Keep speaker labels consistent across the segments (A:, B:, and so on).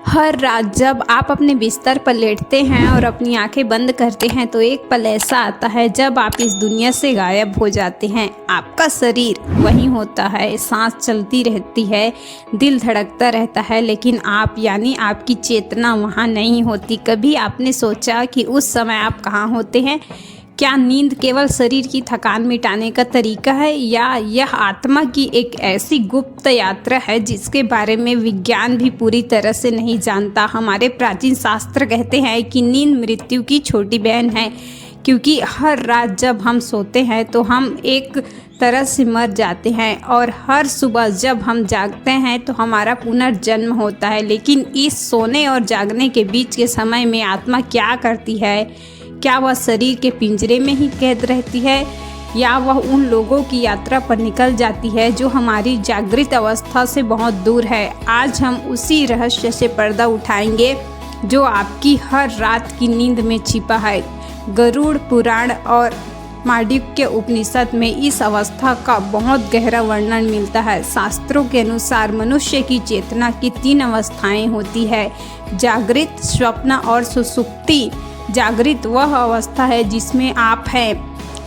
A: हर रात जब आप अपने बिस्तर पर लेटते हैं और अपनी आंखें बंद करते हैं तो एक पल ऐसा आता है जब आप इस दुनिया से गायब हो जाते हैं। आपका शरीर वहीं होता है, सांस चलती रहती है, दिल धड़कता रहता है, लेकिन आप यानी आपकी चेतना वहाँ नहीं होती। कभी आपने सोचा कि उस समय आप कहाँ होते हैं? क्या नींद केवल शरीर की थकान मिटाने का तरीका है, या यह आत्मा की एक ऐसी गुप्त यात्रा है जिसके बारे में विज्ञान भी पूरी तरह से नहीं जानता? हमारे प्राचीन शास्त्र कहते हैं कि नींद मृत्यु की छोटी बहन है, क्योंकि हर रात जब हम सोते हैं तो हम एक तरह से मर जाते हैं और हर सुबह जब हम जागते हैं तो हमारा पुनर्जन्म होता है। लेकिन इस सोने और जागने के बीच के समय में आत्मा क्या करती है? क्या वह शरीर के पिंजरे में ही कैद रहती है, या वह उन लोगों की यात्रा पर निकल जाती है जो हमारी जागृत अवस्था से बहुत दूर है? आज हम उसी रहस्य से पर्दा उठाएंगे जो आपकी हर रात की नींद में छिपा है। गरुड़ पुराण और मांडुक्य उपनिषद में इस अवस्था का बहुत गहरा वर्णन मिलता है। शास्त्रों के अनुसार मनुष्य की चेतना की 3 अवस्थाएं होती है: जागृत, स्वप्न और सुषुप्ति। जागृत वह अवस्था है जिसमें आप हैं,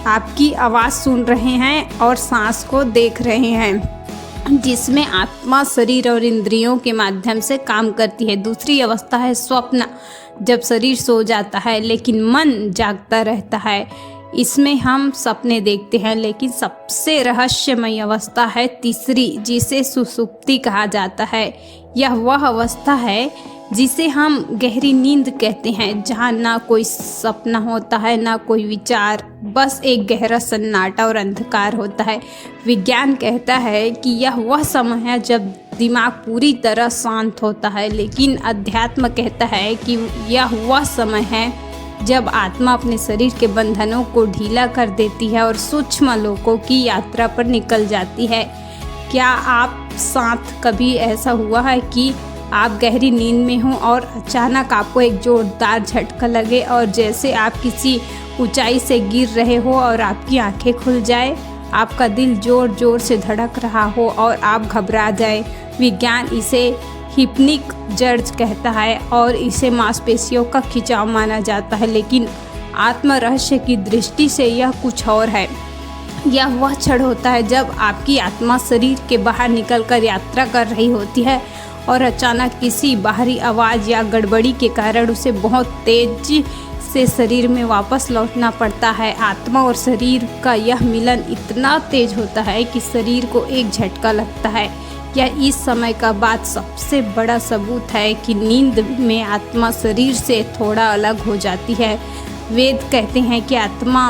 A: आपकी आवाज़ सुन रहे हैं और सांस को देख रहे हैं, जिसमें आत्मा शरीर और इंद्रियों के माध्यम से काम करती है। दूसरी अवस्था है स्वप्न, जब शरीर सो जाता है लेकिन मन जागता रहता है। इसमें हम सपने देखते हैं। लेकिन सबसे रहस्यमय अवस्था है तीसरी, जिसे सुषुप्ति कहा जाता है। यह वह अवस्था है जिसे हम गहरी नींद कहते हैं, जहाँ ना कोई सपना होता है, ना कोई विचार, बस एक गहरा सन्नाटा और अंधकार होता है। विज्ञान कहता है कि यह वह समय है जब दिमाग पूरी तरह शांत होता है, लेकिन अध्यात्म कहता है कि यह वह समय है जब आत्मा अपने शरीर के बंधनों को ढीला कर देती है और सूक्ष्म लोकों की यात्रा पर निकल जाती है। क्या आप साथ कभी ऐसा हुआ है कि आप गहरी नींद में हों और अचानक आपको एक जोरदार झटका लगे और जैसे आप किसी ऊंचाई से गिर रहे हो और आपकी आंखें खुल जाए, आपका दिल जोर जोर से धड़क रहा हो और आप घबरा जाए? विज्ञान इसे हिप्निक जर्ज कहता है और इसे मांसपेशियों का खिंचाव माना जाता है, लेकिन आत्म रहस्य की दृष्टि से यह कुछ और है। यह वह क्षण होता है जब आपकी आत्मा शरीर के बाहर निकलकर यात्रा कर रही होती है और अचानक किसी बाहरी आवाज़ या गड़बड़ी के कारण उसे बहुत तेजी से शरीर में वापस लौटना पड़ता है। आत्मा और शरीर का यह मिलन इतना तेज होता है कि शरीर को एक झटका लगता है। यह इस समय का बात सबसे बड़ा सबूत है कि नींद में आत्मा शरीर से थोड़ा अलग हो जाती है। वेद कहते हैं कि आत्मा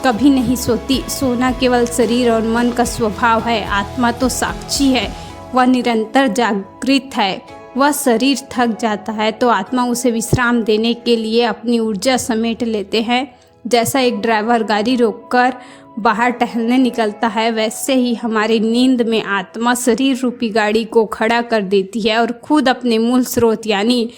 A: कभी नहीं सोती, सोना केवल शरीर और मन का स्वभाव है। आत्मा तो साक्षी है, वह निरंतर जागृत है। वह शरीर थक जाता है तो आत्मा उसे विश्राम देने के लिए अपनी ऊर्जा समेट लेते हैं। जैसा एक ड्राइवर गाड़ी रोककर बाहर टहलने निकलता है, वैसे ही हमारी नींद में आत्मा शरीर रूपी गाड़ी को खड़ा कर देती है और खुद अपने मूल स्रोत यानी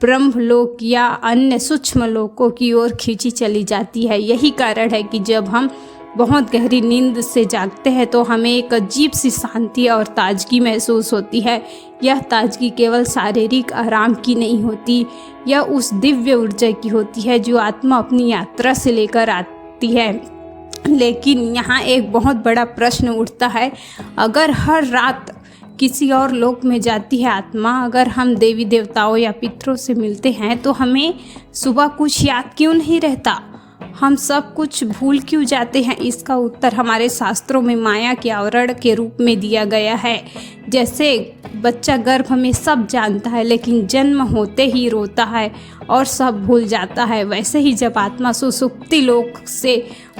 A: ब्रह्मलोक या अन्य सूक्ष्म लोकों की ओर खींची चली जाती है। यही कारण है कि जब हम बहुत गहरी नींद से जागते हैं तो हमें एक अजीब सी शांति और ताजगी महसूस होती है। यह ताजगी केवल शारीरिक आराम की नहीं होती, यह उस दिव्य ऊर्जा की होती है जो आत्मा अपनी यात्रा से लेकर आती है। लेकिन यहाँ एक बहुत बड़ा प्रश्न उठता है, अगर हर रात किसी और लोक में जाती है आत्मा, अगर हम देवी देवताओं या पितरों से मिलते हैं तो हमें सुबह कुछ याद क्यों नहीं रहता? हम सब कुछ भूल क्यों जाते हैं? इसका उत्तर हमारे शास्त्रों में माया के आवरण के रूप में दिया गया है। जैसे बच्चा गर्भ में सब जानता है लेकिन जन्म होते ही रोता है और सब भूल जाता है, वैसे ही जब आत्मा सुषुप्ति लोक से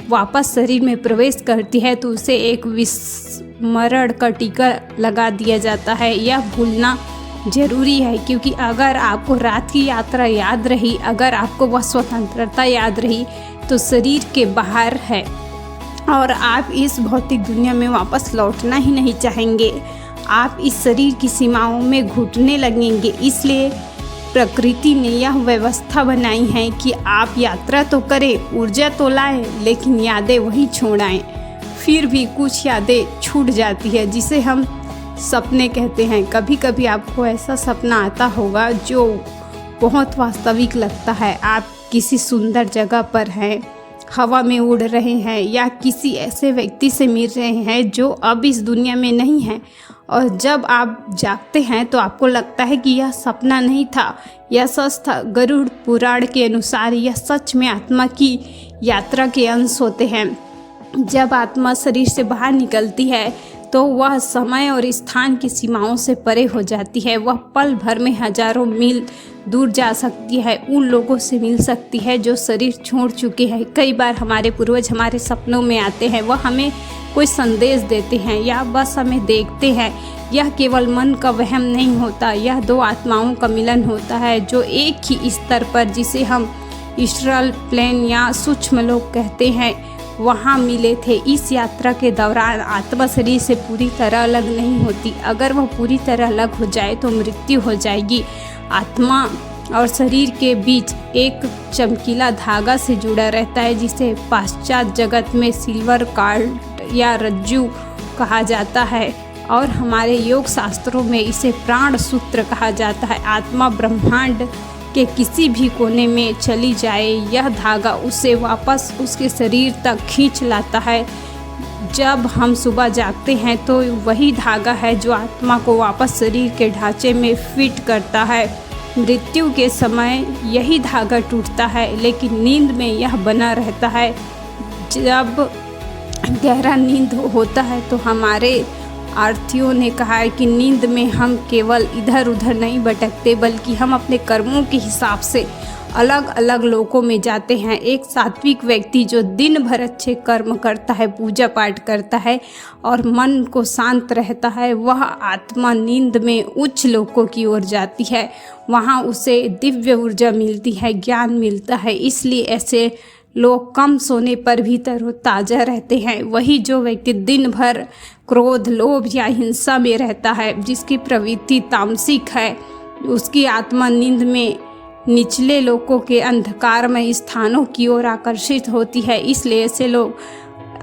A: वापस शरीर में प्रवेश करती है तो उसे एक विस्मरण का टीका लगा दिया जाता है। यह भूलना जरूरी है, क्योंकि अगर आपको रात की यात्रा याद रही, अगर आपको वह स्वतंत्रता याद रही तो शरीर के बाहर है और आप इस भौतिक दुनिया में वापस लौटना ही नहीं चाहेंगे। आप इस शरीर की सीमाओं में घुटने लगेंगे। इसलिए प्रकृति ने यह व्यवस्था बनाई है कि आप यात्रा तो करें, ऊर्जा तो लाएं, लेकिन यादें वहीं छोड़ आएं। फिर भी कुछ यादें छूट जाती है जिसे हम सपने कहते हैं। कभी कभी आपको ऐसा सपना आता होगा जो बहुत वास्तविक लगता है। आप किसी सुंदर जगह पर हैं, हवा में उड़ रहे हैं या किसी ऐसे व्यक्ति से मिल रहे हैं जो अब इस दुनिया में नहीं है, और जब आप जागते हैं तो आपको लगता है कि यह सपना नहीं था, यह सच था। गरुड़ पुराण के अनुसार यह सच में आत्मा की यात्रा के अंश होते हैं। जब आत्मा शरीर से बाहर निकलती है तो वह समय और स्थान की सीमाओं से परे हो जाती है। वह पल भर में हजारों मील दूर जा सकती है, उन लोगों से मिल सकती है जो शरीर छोड़ चुके हैं। कई बार हमारे पूर्वज हमारे सपनों में आते हैं, वह हमें कोई संदेश देते हैं या बस हमें देखते हैं। यह केवल मन का वहम नहीं होता, यह दो आत्माओं का मिलन होता है जो एक ही स्तर पर, जिसे हम एस्ट्रल प्लेन या सूक्ष्म लोक कहते हैं, वहाँ मिले थे। इस यात्रा के दौरान आत्मा शरीर से पूरी तरह अलग नहीं होती। अगर वह पूरी तरह अलग हो जाए तो मृत्यु हो जाएगी। आत्मा और शरीर के बीच एक चमकीला धागा से जुड़ा रहता है, जिसे पाश्चात्य जगत में सिल्वर कार्ड या रज्जू कहा जाता है, और हमारे योग शास्त्रों में इसे प्राण सूत्र कहा जाता है। आत्मा ब्रह्मांड के किसी भी कोने में चली जाए, यह धागा उसे वापस उसके शरीर तक खींच लाता है। जब हम सुबह जागते हैं तो वही धागा है जो आत्मा को वापस शरीर के ढांचे में फिट करता है। मृत्यु के समय यही धागा टूटता है, लेकिन नींद में यह बना रहता है। जब गहरा नींद होता है तो हमारे आर्थियों ने कहा है कि नींद में हम केवल इधर उधर नहीं भटकते, बल्कि हम अपने कर्मों के हिसाब से अलग अलग लोकों में जाते हैं। एक सात्विक व्यक्ति जो दिन भर अच्छे कर्म करता है, पूजा पाठ करता है और मन को शांत रहता है, वह आत्मा नींद में उच्च लोकों की ओर जाती है। वहाँ उसे दिव्य ऊर्जा मिलती है, ज्ञान मिलता है। इसलिए ऐसे लोग कम सोने पर भी तरोताज़ा रहते हैं। वही जो व्यक्ति दिन भर क्रोध, लोभ या हिंसा में रहता है, जिसकी प्रवृत्ति तामसिक है, उसकी आत्मा नींद में निचले लोकों के अंधकारमय स्थानों की ओर आकर्षित होती है। इसलिए ऐसे लोग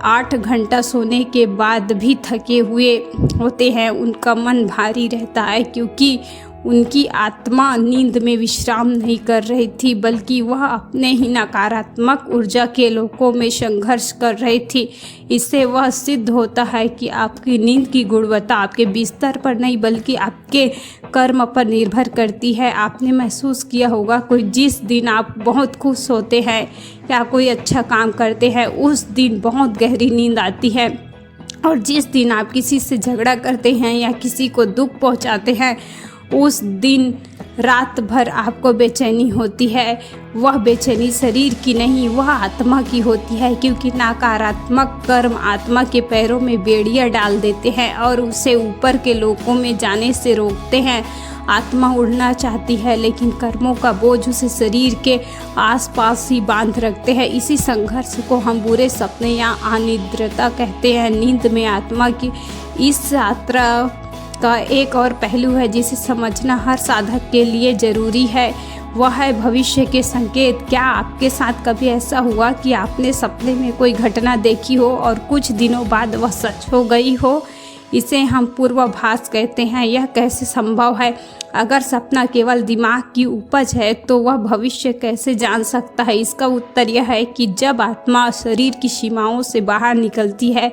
A: 8 घंटा सोने के बाद भी थके हुए होते हैं, उनका मन भारी रहता है, क्योंकि उनकी आत्मा नींद में विश्राम नहीं कर रही थी, बल्कि वह अपने ही नकारात्मक ऊर्जा के लोकों में संघर्ष कर रही थी। इससे वह सिद्ध होता है कि आपकी नींद की गुणवत्ता आपके बिस्तर पर नहीं, बल्कि आपके कर्म पर निर्भर करती है। आपने महसूस किया होगा कोई जिस दिन आप बहुत खुश होते हैं या कोई अच्छा काम करते हैं, उस दिन बहुत गहरी नींद आती है, और जिस दिन आप किसी से झगड़ा करते हैं या किसी को दुख पहुंचाते हैं, उस दिन रात भर आपको बेचैनी होती है। वह बेचैनी शरीर की नहीं, वह आत्मा की होती है, क्योंकि नकारात्मक कर्म आत्मा के पैरों में बेड़ियां डाल देते हैं और उसे ऊपर के लोकों में जाने से रोकते हैं। आत्मा उड़ना चाहती है, लेकिन कर्मों का बोझ उसे शरीर के आसपास ही बांध रखते हैं। इसी संघर्ष को हम बुरे सपने या अनिद्रता कहते हैं। नींद में आत्मा की इस यात्रा का एक और पहलू है जिसे समझना हर साधक के लिए ज़रूरी है, वह है भविष्य के संकेत। क्या आपके साथ कभी ऐसा हुआ कि आपने सपने में कोई घटना देखी हो और कुछ दिनों बाद वह सच हो गई हो? इसे हम पूर्वाभास कहते हैं। यह कैसे संभव है? अगर सपना केवल दिमाग की उपज है तो वह भविष्य कैसे जान सकता है? इसका उत्तर यह है कि जब आत्मा शरीर की सीमाओं से बाहर निकलती है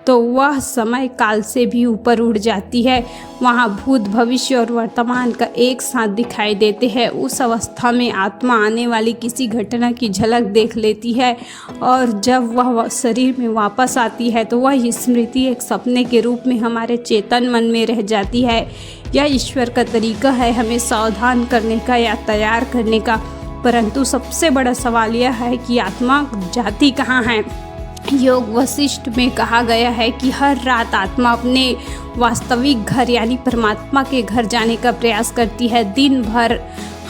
A: तो वह समय काल से भी ऊपर उड़ जाती है। वहाँ भूत, भविष्य और वर्तमान का एक साथ दिखाई देते हैं। उस अवस्था में आत्मा आने वाली किसी घटना की झलक देख लेती है, और जब वह शरीर में वापस आती है तो वह स्मृति एक सपने के रूप में हमारे चेतन मन में रह जाती है। यह ईश्वर का तरीका है हमें सावधान करने का या तैयार करने का। परंतु सबसे बड़ा सवाल यह है कि आत्मा जाती कहाँ है? योग वशिष्ठ में कहा गया है कि हर रात आत्मा अपने वास्तविक घर यानी परमात्मा के घर जाने का प्रयास करती है। दिन भर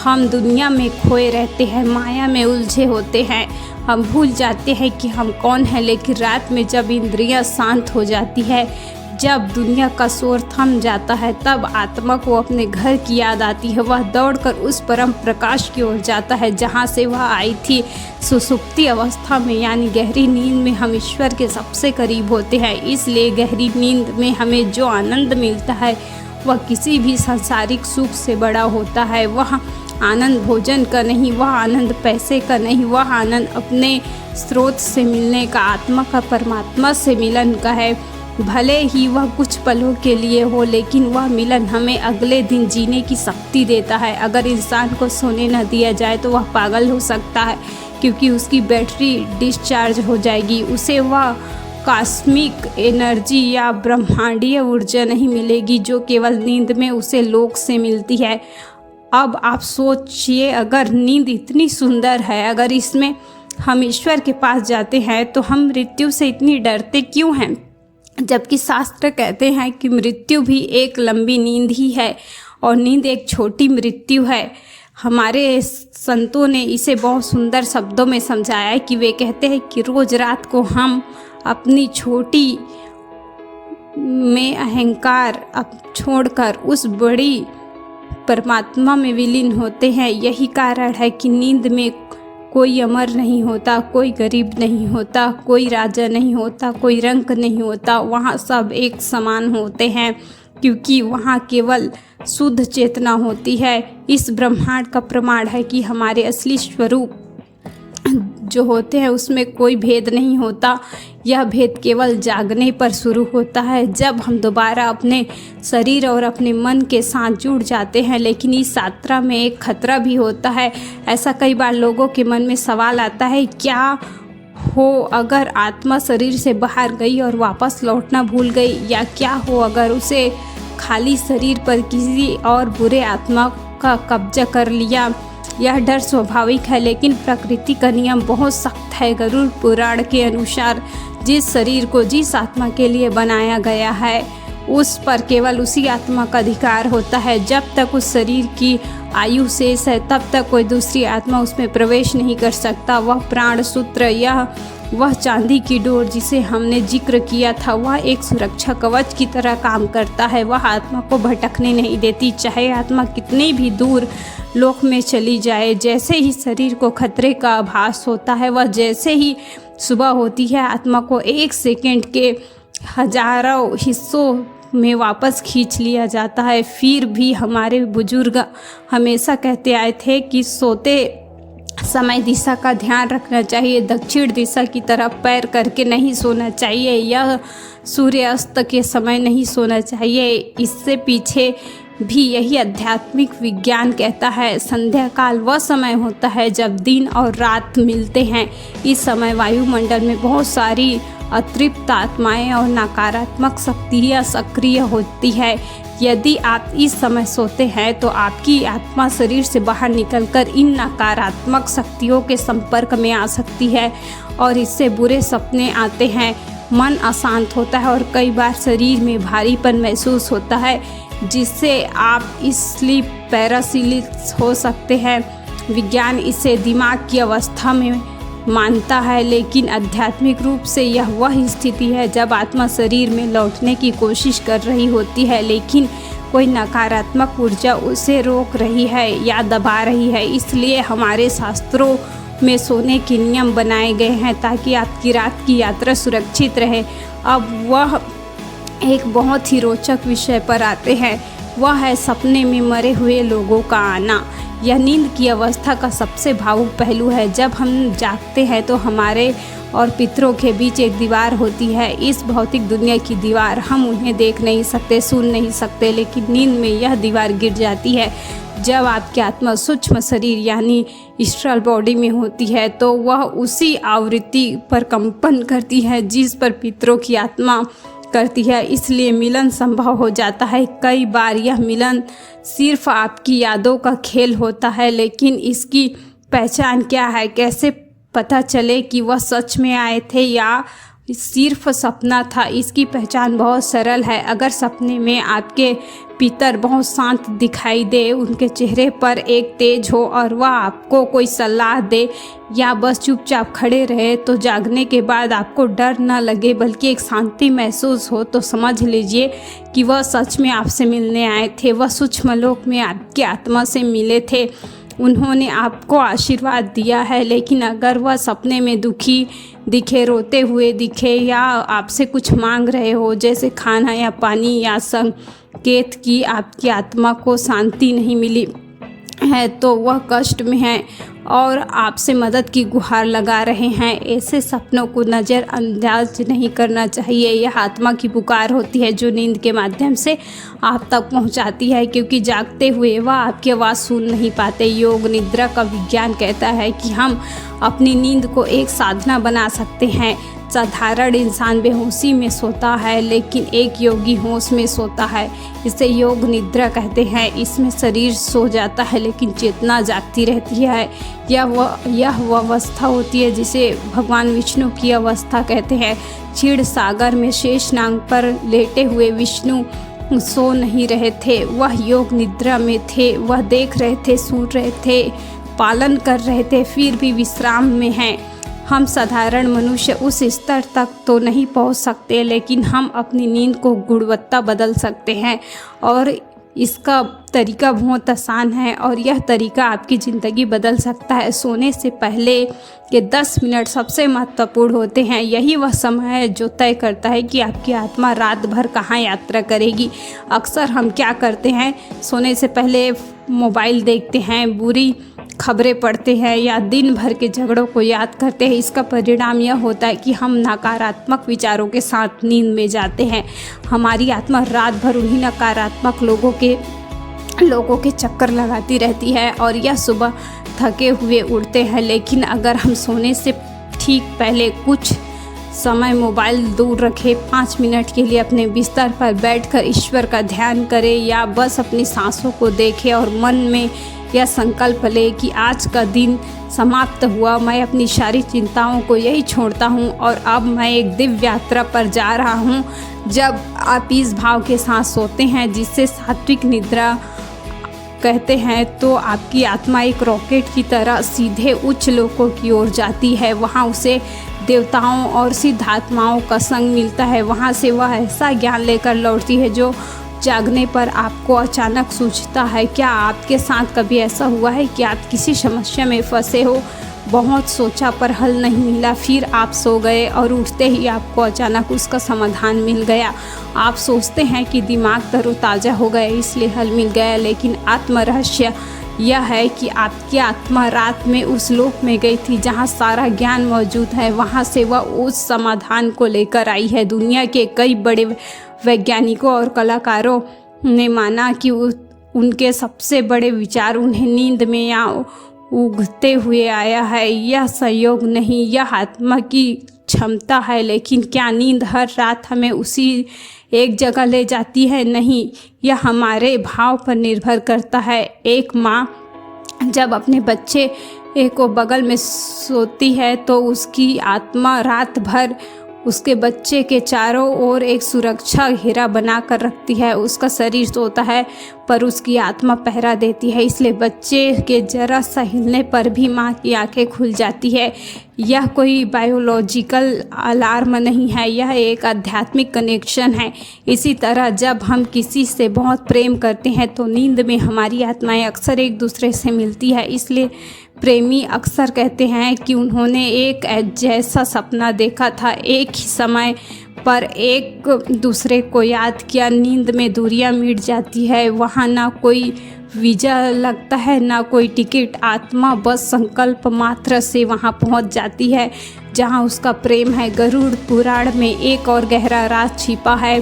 A: हम दुनिया में खोए रहते हैं, माया में उलझे होते हैं, हम भूल जाते हैं कि हम कौन हैं। लेकिन रात में जब इंद्रियां शांत हो जाती है, जब दुनिया का शोर थम जाता है तब आत्मा को अपने घर की याद आती है। वह दौड़कर उस परम प्रकाश की ओर जाता है जहाँ से वह आई थी। सुसुप्ति अवस्था में यानी गहरी नींद में हम ईश्वर के सबसे करीब होते हैं। इसलिए गहरी नींद में हमें जो आनंद मिलता है वह किसी भी सांसारिक सुख से बड़ा होता है। वह आनंद भोजन का नहीं, वह आनंद पैसे का नहीं, वह आनंद अपने स्रोत से मिलने का, आत्मा का परमात्मा से मिलन का है। भले ही वह कुछ पलों के लिए हो, लेकिन वह मिलन हमें अगले दिन जीने की शक्ति देता है। अगर इंसान को सोने न दिया जाए तो वह पागल हो सकता है, क्योंकि उसकी बैटरी डिस्चार्ज हो जाएगी। उसे वह कॉस्मिक एनर्जी या ब्रह्मांडीय ऊर्जा नहीं मिलेगी जो केवल नींद में उसे लोक से मिलती है। अब आप सोचिए, अगर नींद इतनी सुंदर है, अगर इसमें हम ईश्वर के पास जाते हैं तो हम मृत्यु से इतनी डरते क्यों हैं? जबकि शास्त्र कहते हैं कि मृत्यु भी एक लंबी नींद ही है और नींद एक छोटी मृत्यु है। हमारे संतों ने इसे बहुत सुंदर शब्दों में समझाया है कि वे कहते हैं कि रोज रात को हम अपनी छोटी में अहंकार छोड़कर उस बड़ी परमात्मा में विलीन होते हैं। यही कारण है कि नींद में कोई अमर नहीं होता, कोई गरीब नहीं होता, कोई राजा नहीं होता, कोई रंक नहीं होता। वहाँ सब एक समान होते हैं, क्योंकि वहाँ केवल शुद्ध चेतना होती है। इस ब्रह्मांड का प्रमाण है कि हमारे असली स्वरूप जो होते हैं उसमें कोई भेद नहीं होता। यह भेद केवल जागने पर शुरू होता है, जब हम दोबारा अपने शरीर और अपने मन के साथ जुड़ जाते हैं। लेकिन इस यात्रा में एक खतरा भी होता है। ऐसा कई बार लोगों के मन में सवाल आता है, क्या हो अगर आत्मा शरीर से बाहर गई और वापस लौटना भूल गई, या क्या हो अगर उसे खाली शरीर पर किसी और बुरे आत्मा का कब्जा कर लिया। यह डर स्वाभाविक है, लेकिन प्रकृति का नियम बहुत सख्त है। गरुड़ पुराण के अनुसार जिस शरीर को जिस आत्मा के लिए बनाया गया है उस पर केवल उसी आत्मा का अधिकार होता है। जब तक उस शरीर की आयु शेष है तब तक कोई दूसरी आत्मा उसमें प्रवेश नहीं कर सकता। वह प्राण सूत्र या वह चांदी की डोर जिसे हमने जिक्र किया था, वह एक सुरक्षा कवच की तरह काम करता है। वह आत्मा को भटकने नहीं देती, चाहे आत्मा कितनी भी दूर लोक में चली जाए। जैसे ही शरीर को खतरे का आभास होता है, वह जैसे ही सुबह होती है, आत्मा को 1 सेकंड के हजारों हिस्सों में वापस खींच लिया जाता है। फिर भी हमारे बुजुर्ग हमेशा कहते आए थे कि सोते समय दिशा का ध्यान रखना चाहिए, दक्षिण दिशा की तरफ पैर करके नहीं सोना चाहिए, यह सूर्यास्त के समय नहीं सोना चाहिए। इससे पीछे भी यही आध्यात्मिक विज्ञान कहता है। संध्या काल वह समय होता है जब दिन और रात मिलते हैं। इस समय वायुमंडल में बहुत सारी अतृप्त आत्माएं और नकारात्मक शक्तियाँ सक्रिय होती है। यदि आप इस समय सोते हैं तो आपकी आत्मा शरीर से बाहर निकलकर इन नकारात्मक शक्तियों के संपर्क में आ सकती है और इससे बुरे सपने आते हैं। मन अशांत होता है और कई बार शरीर में भारीपन महसूस होता है, जिससे आप स्लीप पैरालिसिस हो सकते हैं। विज्ञान इसे दिमाग की अवस्था में मानता है, लेकिन आध्यात्मिक रूप से यह वह स्थिति है जब आत्मा शरीर में लौटने की कोशिश कर रही होती है, लेकिन कोई नकारात्मक ऊर्जा उसे रोक रही है या दबा रही है। इसलिए हमारे शास्त्रों में सोने के नियम बनाए गए हैं ताकि आपकी रात की यात्रा सुरक्षित रहे। अब वह एक बहुत ही रोचक विषय पर आते हैं, वह है सपने में मरे हुए लोगों का आना। यह नींद की अवस्था का सबसे भावुक पहलू है। जब हम जागते हैं तो हमारे और पितरों के बीच एक दीवार होती है। इस भौतिक दुनिया की दीवार, हम उन्हें देख नहीं सकते, सुन नहीं सकते, लेकिन नींद में यह दीवार गिर जाती है। जब आपकी आत्मा सूक्ष्म शरीर यानी एस्ट्रल बॉडी में होती है तो वह उसी आवृत्ति पर कंपन करती है जिस पर पितरों की आत्मा करती है, इसलिए मिलन संभव हो जाता है। कई बार यह मिलन सिर्फ आपकी यादों का खेल होता है, लेकिन इसकी पहचान क्या है? कैसे पता चले कि वह सच में आए थे या सिर्फ सपना था? इसकी पहचान बहुत सरल है। अगर सपने में आपके पितर बहुत शांत दिखाई दे, उनके चेहरे पर एक तेज हो और वह आपको कोई सलाह दे या बस चुपचाप खड़े रहे, तो जागने के बाद आपको डर न लगे बल्कि एक शांति महसूस हो, तो समझ लीजिए कि वह सच में आपसे मिलने आए थे। वह सूक्ष्म लोक में आपकी आत्मा से मिले थे, उन्होंने आपको आशीर्वाद दिया है। लेकिन अगर वह सपने में दुखी दिखे, रोते हुए दिखे या आपसे कुछ मांग रहे हो, जैसे खाना या पानी, या संकेत कि आपकी आत्मा को शांति नहीं मिली है, तो वह कष्ट में है और आपसे मदद की गुहार लगा रहे हैं। ऐसे सपनों को नज़रअंदाज नहीं करना चाहिए। यह आत्मा की पुकार होती है जो नींद के माध्यम से आप तक पहुंचाती है, क्योंकि जागते हुए वह आपकी आवाज़ सुन नहीं पाते। योग निद्रा का विज्ञान कहता है कि हम अपनी नींद को एक साधना बना सकते हैं। साधारण इंसान बेहोशी में सोता है, लेकिन एक योगी होश में सोता है। इसे योग निद्रा कहते हैं। इसमें शरीर सो जाता है लेकिन चेतना जागती रहती है। यह वह अवस्था होती है जिसे भगवान विष्णु की अवस्था कहते हैं। क्षीर सागर में शेष नाग पर लेटे हुए विष्णु सो नहीं रहे थे, वह योग निद्रा में थे। वह देख रहे थे, सुन रहे थे, पालन कर रहे थे, फिर भी विश्राम में हैं। हम साधारण मनुष्य उस स्तर तक तो नहीं पहुंच सकते, लेकिन हम अपनी नींद को गुणवत्ता बदल सकते हैं और इसका तरीका बहुत आसान है और यह तरीका आपकी ज़िंदगी बदल सकता है। सोने से पहले के 10 मिनट सबसे महत्वपूर्ण होते हैं। यही वह समय है जो तय करता है कि आपकी आत्मा रात भर कहाँ यात्रा करेगी। अक्सर हम क्या करते हैं, सोने से पहले मोबाइल देखते हैं, बुरी खबरें पढ़ते हैं या दिन भर के झगड़ों को याद करते हैं। इसका परिणाम यह होता है कि हम नकारात्मक विचारों के साथ नींद में जाते हैं। हमारी आत्मा रात भर उन्हीं नकारात्मक लोगों के चक्कर लगाती रहती है और यह सुबह थके हुए उठते हैं। लेकिन अगर हम सोने से ठीक पहले कुछ समय मोबाइल दूर रखें, 5 मिनट के लिए अपने बिस्तर पर बैठकर ईश्वर का ध्यान करें या बस अपनी सांसों को देखें और मन में यह संकल्प ले कि आज का दिन समाप्त हुआ, मैं अपनी सारी चिंताओं को यही छोड़ता हूँ और अब मैं एक दिव्य यात्रा पर जा रहा हूँ। जब आप इस भाव के साथ सोते हैं, जिसे सात्विक निद्रा कहते हैं, तो आपकी आत्मा एक रॉकेट की तरह सीधे उच्च लोकों की ओर जाती है। वहाँ उसे देवताओं और सिद्धात्माओं का संग मिलता है। वहाँ से वह ऐसा ज्ञान लेकर लौटती है जो जागने पर आपको अचानक सूझता है। क्या आपके साथ कभी ऐसा हुआ है कि आप किसी समस्या में फंसे हो, बहुत सोचा पर हल नहीं मिला, फिर आप सो गए और उठते ही आपको अचानक उसका समाधान मिल गया? आप सोचते हैं कि दिमाग तरोताज़ा हो गया इसलिए हल मिल गया, लेकिन आत्म रहस्य यह है कि आपकी आत्मा रात में उस लोक में गई थी जहाँ सारा ज्ञान मौजूद है। वहाँ से वह उस समाधान को लेकर आई है। दुनिया के कई बड़े वैज्ञानिकों और कलाकारों ने माना कि उनके सबसे बड़े विचार उन्हें नींद में या उगते हुए आया है। यह संयोग नहीं, यह आत्मा की क्षमता है। लेकिन क्या नींद हर रात हमें उसी एक जगह ले जाती है? नहीं, यह हमारे भाव पर निर्भर करता है। एक माँ जब अपने बच्चे को बगल में सोती है तो उसकी आत्मा रात भर उसके बच्चे के चारों ओर एक सुरक्षा घेरा बना कर रखती है। उसका शरीर सोता है पर उसकी आत्मा पहरा देती है, इसलिए बच्चे के जरा सा हिलने पर भी माँ की आंखें खुल जाती है। यह कोई बायोलॉजिकल अलार्म नहीं है, यह एक आध्यात्मिक कनेक्शन है। इसी तरह जब हम किसी से बहुत प्रेम करते हैं तो नींद में हमारी आत्माएं अक्सर एक दूसरे से मिलती है। इसलिए प्रेमी अक्सर कहते हैं कि उन्होंने एक जैसा सपना देखा था, एक ही समय पर एक दूसरे को याद किया। नींद में दूरियां मिट जाती है, वहाँ ना कोई वीज़ा लगता है ना कोई टिकट। आत्मा बस संकल्प मात्र से वहाँ पहुँच जाती है जहाँ उसका प्रेम है। गरुड़ पुराण में एक और गहरा राज छिपा है।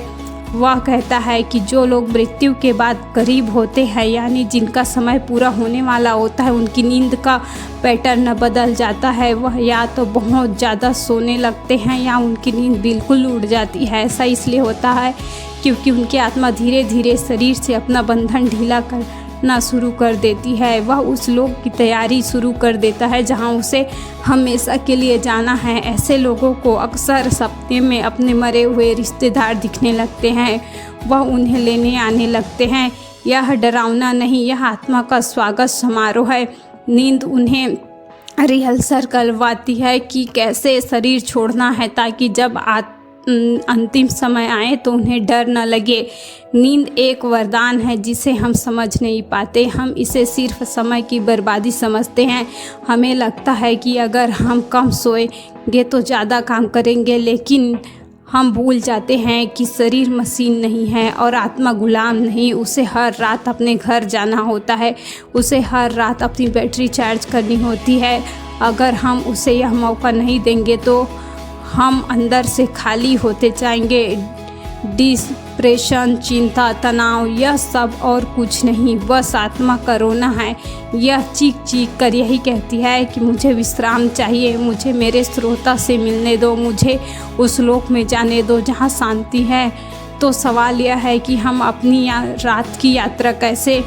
A: वह कहता है कि जो लोग मृत्यु के बाद करीब होते हैं, यानी जिनका समय पूरा होने वाला होता है, उनकी नींद का पैटर्न बदल जाता है। वह या तो बहुत ज़्यादा सोने लगते हैं या उनकी नींद बिल्कुल उड़ जाती है। ऐसा इसलिए होता है क्योंकि उनकी आत्मा धीरे धीरे शरीर से अपना बंधन ढीला कर ना शुरू कर देती है। वह उस लोक की तैयारी शुरू कर देता है जहां उसे हमेशा के लिए जाना है। ऐसे लोगों को अक्सर सपने में अपने मरे हुए रिश्तेदार दिखने लगते हैं। वह उन्हें लेने आने लगते हैं। यह डरावना नहीं, यह आत्मा का स्वागत समारोह है। नींद उन्हें रिहर्सल करवाती है कि कैसे शरीर छोड़ना है, ताकि जब अंतिम समय आए तो उन्हें डर न लगे। नींद एक वरदान है जिसे हम समझ नहीं पाते। हम इसे सिर्फ समय की बर्बादी समझते हैं। हमें लगता है कि अगर हम कम सोएंगे तो ज़्यादा काम करेंगे, लेकिन हम भूल जाते हैं कि शरीर मशीन नहीं है और आत्मा गुलाम नहीं। उसे हर रात अपने घर जाना होता है। उसे हर रात अपनी बैटरी चार्ज करनी होती है। अगर हम उसे यह मौका नहीं देंगे तो हम अंदर से खाली होते जाएंगे। डिप्रेशन, चिंता, तनाव, यह सब और कुछ नहीं, बस आत्मा का रोना है। यह चीख चीख कर यही कहती है कि मुझे विश्राम चाहिए, मुझे मेरे स्रोता से मिलने दो, मुझे उस लोक में जाने दो जहाँ शांति है। तो सवाल यह है कि हम अपनी रात की यात्रा कैसे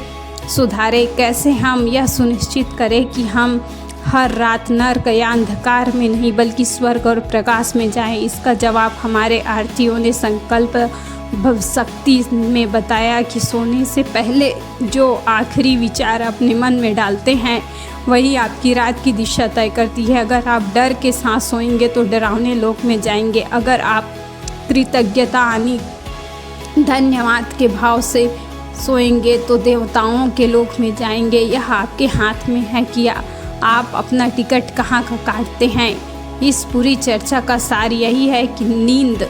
A: सुधारें, कैसे हम यह सुनिश्चित करें कि हम हर रात नर्क या अंधकार में नहीं बल्कि स्वर्ग और प्रकाश में जाएं। इसका जवाब हमारे आरतियों ने संकल्प भवशक्ति में बताया कि सोने से पहले जो आखिरी विचार अपने मन में डालते हैं वही आपकी रात की दिशा तय करती है। अगर आप डर के साथ सोएंगे तो डरावने लोक में जाएंगे। अगर आप कृतज्ञता यानी धन्यवाद के भाव से सोएंगे तो देवताओं के लोक में जाएंगे। यह आपके हाथ में है कि आप अपना टिकट कहाँ का काटते हैं। इस पूरी चर्चा का सार यही है कि नींद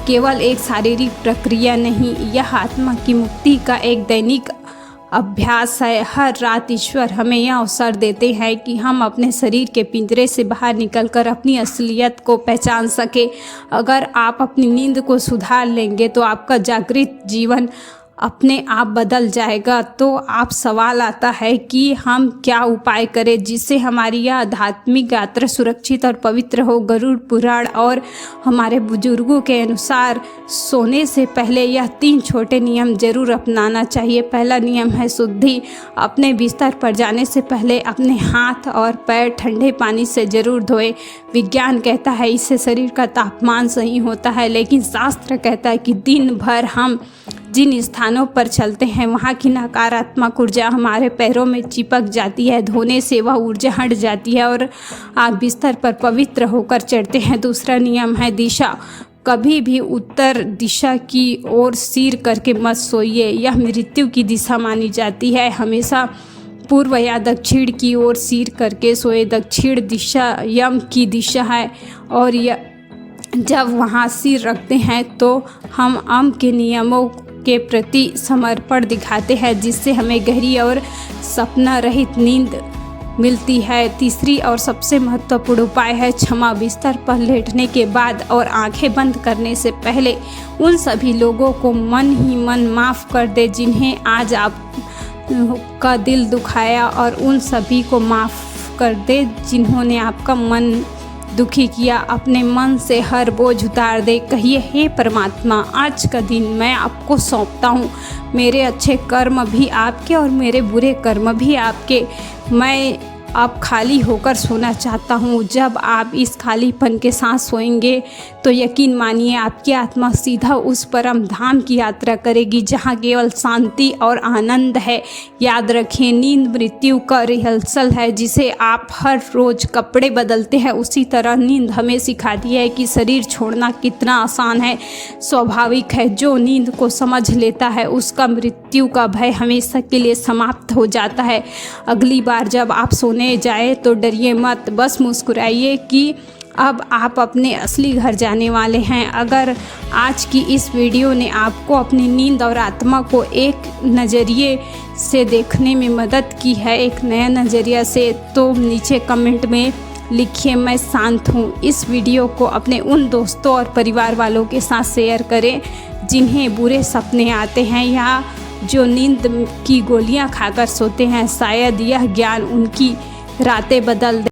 A: केवल एक शारीरिक प्रक्रिया नहीं, यह आत्मा की मुक्ति का एक दैनिक अभ्यास है। हर रात ईश्वर हमें यह अवसर देते हैं कि हम अपने शरीर के पिंजरे से बाहर निकलकर अपनी असलियत को पहचान सके। अगर आप अपनी नींद को सुधार लेंगे तो आपका जागृत जीवन अपने आप बदल जाएगा। तो आप सवाल आता है कि हम क्या उपाय करें जिससे हमारी यह आध्यात्मिक यात्रा सुरक्षित और पवित्र हो। गरुड़ पुराण और हमारे बुजुर्गों के अनुसार सोने से पहले यह 3 छोटे नियम जरूर अपनाना चाहिए। पहला नियम है शुद्धि। अपने बिस्तर पर जाने से पहले अपने हाथ और पैर ठंडे पानी से जरूर धोएं। विज्ञान कहता है इससे शरीर का तापमान सही होता है, लेकिन शास्त्र कहता है कि दिन भर हम जिन स्थानों पर चलते हैं वहाँ की नकारात्मक ऊर्जा हमारे पैरों में चिपक जाती है। धोने से वह ऊर्जा हट जाती है और आप बिस्तर पर पवित्र होकर चढ़ते हैं। दूसरा नियम है दिशा। कभी भी उत्तर दिशा की ओर सिर करके मत सोइए, यह मृत्यु की दिशा मानी जाती है। हमेशा पूर्व या दक्षिण की ओर सिर करके सोए। दक्षिण दिशा यम की दिशा है और जब वहाँ सिर रखते हैं तो हम यम के नियमों के प्रति समर्पण दिखाते हैं, जिससे हमें गहरी और सपना रहित नींद मिलती है। तीसरी और सबसे महत्वपूर्ण उपाय है क्षमा। बिस्तर पर लेटने के बाद और आंखें बंद करने से पहले उन सभी लोगों को मन ही मन माफ़ कर दे जिन्हें आज आप का दिल दुखाया, और उन सभी को माफ़ कर दे जिन्होंने आपका मन दुखी किया। अपने मन से हर बोझ उतार दे। कहिए, हे परमात्मा, आज का दिन मैं आपको सौंपता हूँ। मेरे अच्छे कर्म भी आपके और मेरे बुरे कर्म भी आपके। मैं अब खाली होकर सोना चाहता हूँ। जब आप इस खालीपन के साथ सोएंगे तो यकीन मानिए आपकी आत्मा सीधा उस परम धाम की यात्रा करेगी जहाँ केवल शांति और आनंद है। याद रखें, नींद मृत्यु का रिहर्सल है। जिसे आप हर रोज़ कपड़े बदलते हैं, उसी तरह नींद हमें सिखाती है कि शरीर छोड़ना कितना आसान है, स्वाभाविक है। जो नींद को समझ लेता है उसका मृत्यु का भय हमेशा के लिए समाप्त हो जाता है। अगली बार जब आप सोने जाए तो डरिए मत, बस मुस्कुराइए कि अब आप अपने असली घर जाने वाले हैं। अगर आज की इस वीडियो ने आपको अपनी नींद और आत्मा को एक नज़रिए से देखने में मदद की है, एक नया नज़रिया से, तो नीचे कमेंट में लिखिए मैं शांत हूँ। इस वीडियो को अपने उन दोस्तों और परिवार वालों के साथ शेयर करें जिन्हें बुरे सपने आते हैं या जो नींद की गोलियां खाकर सोते हैं। शायद यह ज्ञान उनकी रातें बदल दे।